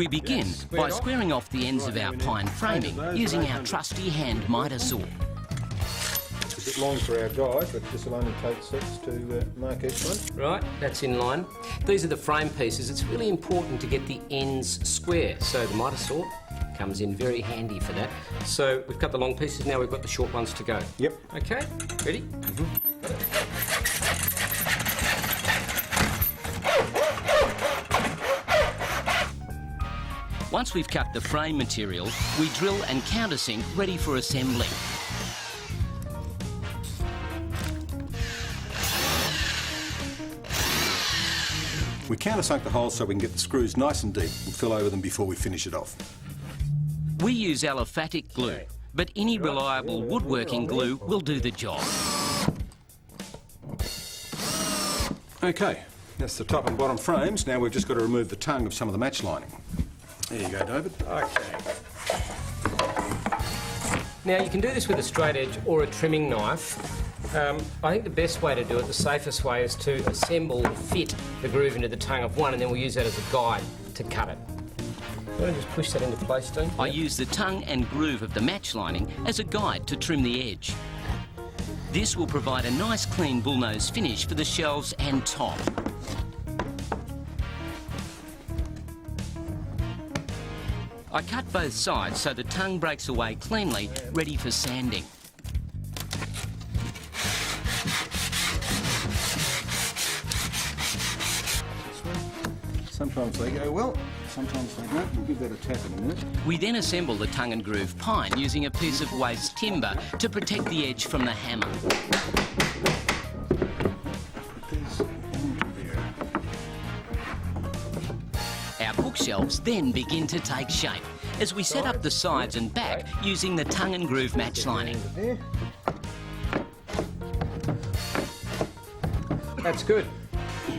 We begin by squaring off the ends of our pine framing using our trusty hand miter saw. It's a bit long for our guide, but this will only take 6 to mark each one. Right, that's in line. These are the frame pieces. It's really important to get the ends square, so the miter saw comes in very handy for that. So we've got the long pieces, now we've got the short ones to go. Yep. Okay, ready? Once we've cut the frame material, we drill and countersink ready for assembly. We countersunk the holes so we can get the screws nice and deep and fill over them before we finish it off. We use aliphatic glue, but any reliable woodworking glue will do the job. Okay, that's the top and bottom frames. Now we've just got to remove the tongue of some of the match lining. There you go, David. Okay. Now you can do this with a straight edge or a trimming knife. I think the best way to do it, the safest way, is to assemble, fit the groove into the tongue of one, and then we'll use that as a guide to cut it. You want to just push that into place, Dean? I use the tongue and groove of the match lining as a guide to trim the edge. This will provide a nice clean bullnose finish for the shelves and top. I cut both sides so the tongue breaks away cleanly, ready for sanding. Sometimes they go well, sometimes they don't. We'll give that a tap in a minute. We then assemble the tongue and groove pine using a piece of waste timber to protect the edge from the hammer. Put these into there. Our bookshelves then begin to take shape as we set up the sides and back using the tongue and groove match lining. That's good.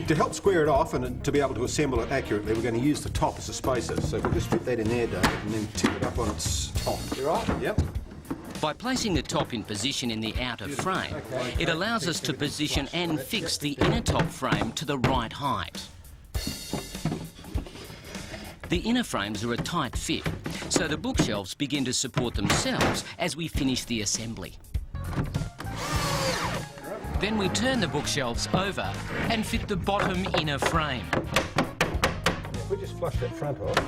To help square it off and to be able to assemble it accurately, we're going to use the top as a spacer. So we'll just fit that in there, David, and then tip it up on its top. You right? Yep. By placing the top in position in the outer frame, it allows us to position and fix the inner top frame to the right height. The inner frames are a tight fit, so the bookshelves begin to support themselves as we finish the assembly. Then we turn the bookshelves over and fit the bottom inner frame. If we just flush that front off.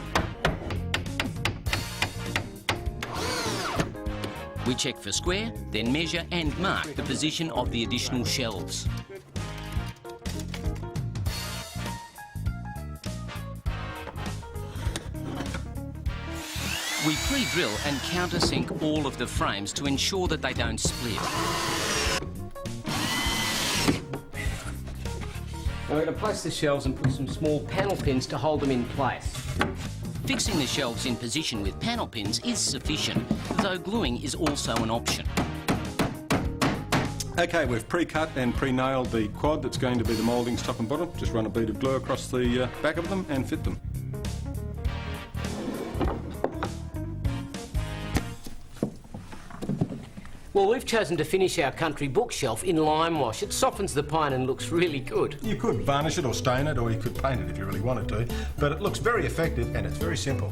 We check for square, then measure and mark the position of the additional shelves. We pre-drill and countersink all of the frames to ensure that they don't split. Now we're going to place the shelves and put some small panel pins to hold them in place. Fixing the shelves in position with panel pins is sufficient, though gluing is also an option. Okay, we've pre-cut and pre-nailed the quad that's going to be the mouldings top and bottom. Just run a bead of glue across the back of them and fit them. Well, we've chosen to finish our country bookshelf in lime wash. It softens the pine and looks really good. You could varnish it or stain it, or you could paint it if you really wanted to, but it looks very effective and it's very simple.